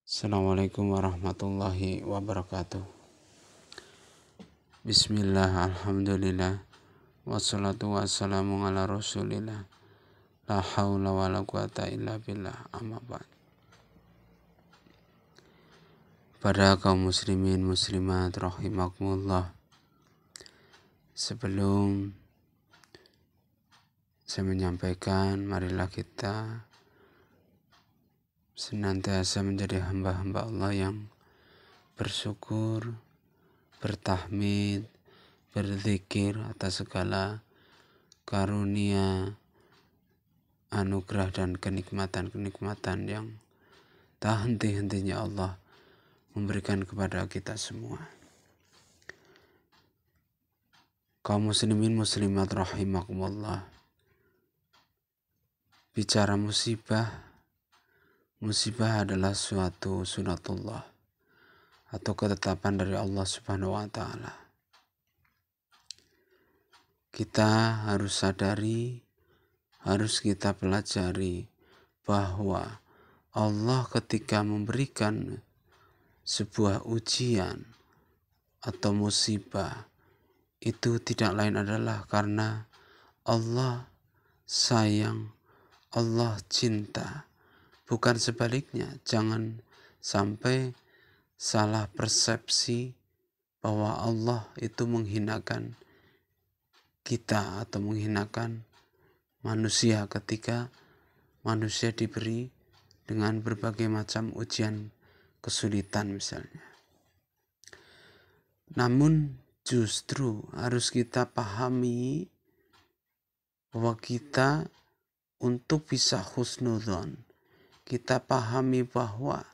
Assalamualaikum warahmatullahi wabarakatuh. Bismillah, alhamdulillah, wassalatu wassalamu ala rasulillah, la hawla wa la quwata illa billah, amma ba'd. Pada kaum muslimin muslimat rahimakumullah, sebelum saya menyampaikan, marilah kita senantiasa menjadi hamba-hamba Allah yang bersyukur, bertahmid, berzikir atas segala karunia, anugerah dan kenikmatan-kenikmatan yang tak henti-hentinya Allah memberikan kepada kita semua. Kaum muslimin muslimat rahimakumullah, bicara musibah adalah suatu sunatullah atau ketetapan dari Allah Subhanahu wa ta'ala. Kita harus sadari, harus kita pelajari bahwa Allah ketika memberikan sebuah ujian atau musibah itu tidak lain adalah karena Allah sayang, Allah cinta. Bukan sebaliknya. Jangan sampai salah persepsi bahwa Allah itu menghinakan kita atau menghinakan manusia ketika manusia diberi dengan berbagai macam ujian kesulitan misalnya. Namun justru harus kita pahami bahwa kita untuk bisa husnudzon, kita pahami bahwa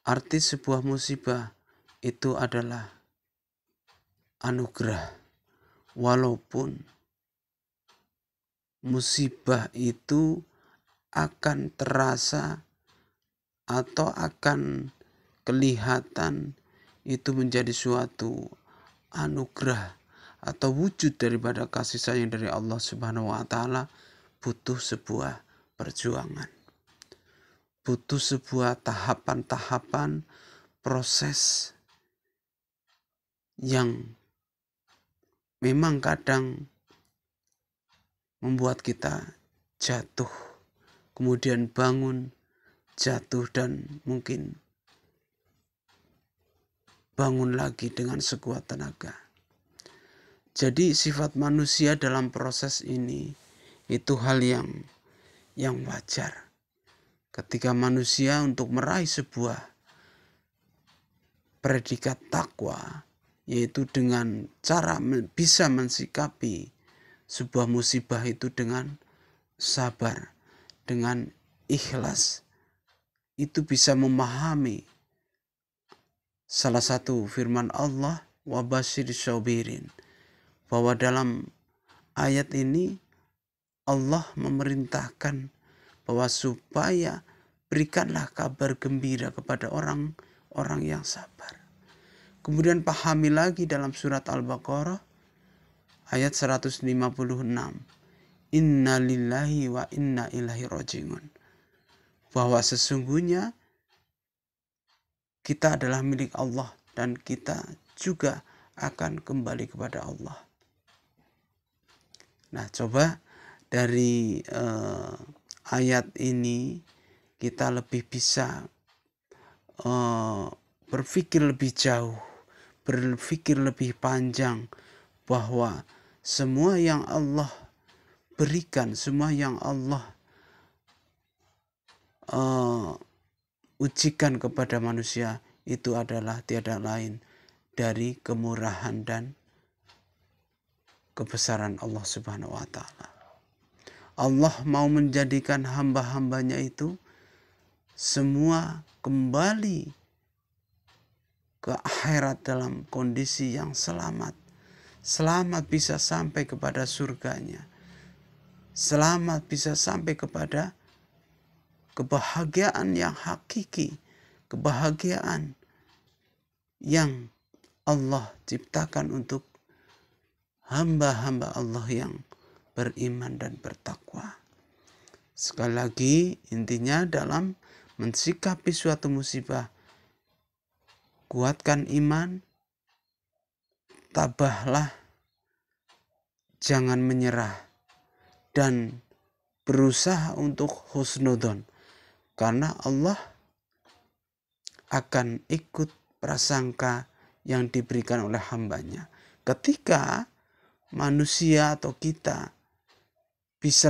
arti sebuah musibah itu adalah anugerah. Walaupun musibah itu akan terasa atau akan kelihatan itu menjadi suatu anugerah atau wujud daripada kasih sayang dari Allah Subhanahu wa ta'ala, butuh sebuah perjuangan. Butuh sebuah tahapan-tahapan proses yang memang kadang membuat kita jatuh, kemudian bangun, jatuh dan mungkin bangun lagi dengan sekuat tenaga. Jadi sifat manusia dalam proses ini itu hal yang wajar. Ketika manusia untuk meraih sebuah predikat takwa, yaitu dengan cara bisa mensikapi sebuah musibah itu dengan sabar, dengan ikhlas, itu bisa memahami salah satu firman Allah, wa basyiril sabirin, bahwa dalam ayat ini Allah memerintahkan bahwa supaya berikanlah kabar gembira kepada orang-orang yang sabar. Kemudian pahami lagi dalam surat Al-Baqarah ayat 156. Inna lillahi wa inna ilaihi raji'un. Bahwa sesungguhnya kita adalah milik Allah dan kita juga akan kembali kepada Allah. Nah, coba dari ayat ini kita lebih bisa berpikir lebih jauh, berpikir lebih panjang bahwa semua yang Allah berikan, semua yang Allah ujikan kepada manusia itu adalah tiada lain dari kemurahan dan kebesaran Allah Subhanahu wa ta'ala. Allah mau menjadikan hamba-hambanya itu semua kembali ke akhirat dalam kondisi yang selamat. Selamat bisa sampai kepada surganya. Selamat bisa sampai kepada kebahagiaan yang hakiki. Kebahagiaan yang Allah ciptakan untuk hamba-hamba Allah yang beriman dan bertakwa. Sekali lagi intinya dalam mensikapi suatu musibah, kuatkan iman, tabahlah, jangan menyerah, dan berusaha untuk husnudon. Karena Allah akan ikut prasangka yang diberikan oleh hambanya. Ketika manusia atau kita bisa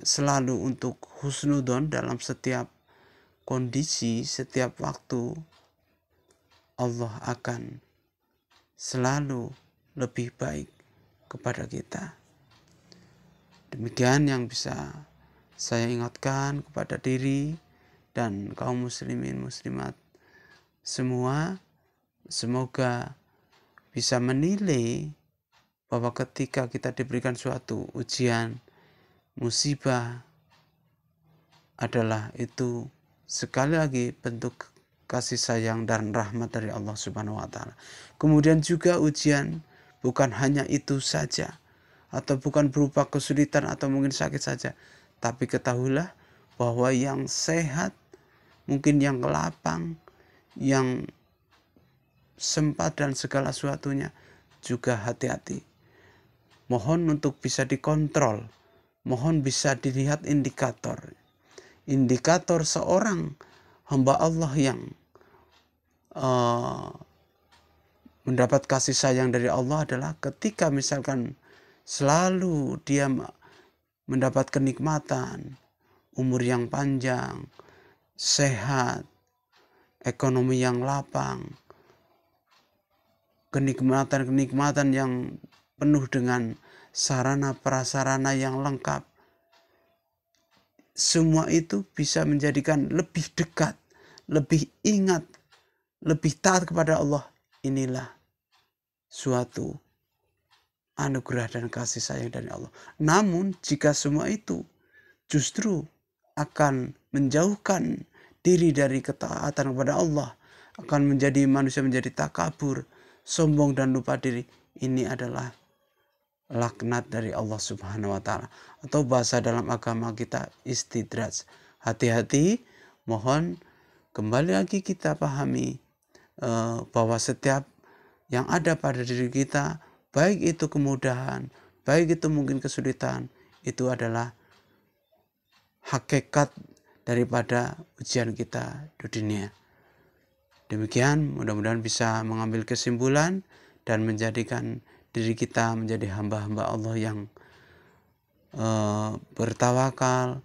selalu untuk husnudon dalam setiap kondisi, setiap waktu, Allah akan selalu lebih baik kepada kita. Demikian yang bisa saya ingatkan kepada diri dan kaum muslimin muslimat semua. Semoga bisa menilai bahwa ketika kita diberikan suatu ujian, musibah adalah itu sekali lagi bentuk kasih sayang dan rahmat dari Allah Subhanahu wa taala. Kemudian juga ujian bukan hanya itu saja, atau bukan berupa kesulitan atau mungkin sakit saja, tapi ketahuilah bahwa yang sehat, mungkin yang lapang, yang sempat dan segala sesuatunya juga hati-hati. Mohon untuk bisa dikontrol, mohon bisa dilihat indikator seorang hamba Allah yang mendapat kasih sayang dari Allah adalah ketika misalkan selalu dia mendapat kenikmatan, umur yang panjang, sehat, ekonomi yang lapang, kenikmatan-kenikmatan yang penuh dengan sarana prasarana yang lengkap. Semua itu bisa menjadikan lebih dekat, lebih ingat, lebih taat kepada Allah. Inilah suatu anugerah dan kasih sayang dari Allah. Namun jika semua itu justru akan menjauhkan diri dari ketaatan kepada Allah, akan menjadi manusia menjadi takabur, sombong dan lupa diri, ini adalah laknat dari Allah Subhanahu wa taala, atau bahasa dalam agama kita istidraj. Hati-hati, mohon kembali lagi kita pahami bahwa setiap yang ada pada diri kita, baik itu kemudahan, baik itu mungkin kesulitan, itu adalah hakikat daripada ujian kita di dunia. Demikian, mudah-mudahan bisa mengambil kesimpulan dan menjadikan diri kita menjadi hamba-hamba Allah yang bertawakal,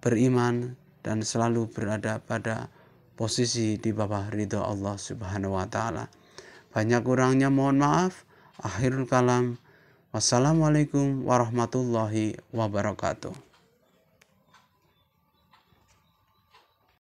beriman, dan selalu berada pada posisi di bawah ridho Allah Subhanahu wa taala. Banyak kurangnya mohon maaf. Akhirul kalam. Wassalamualaikum warahmatullahi wabarakatuh.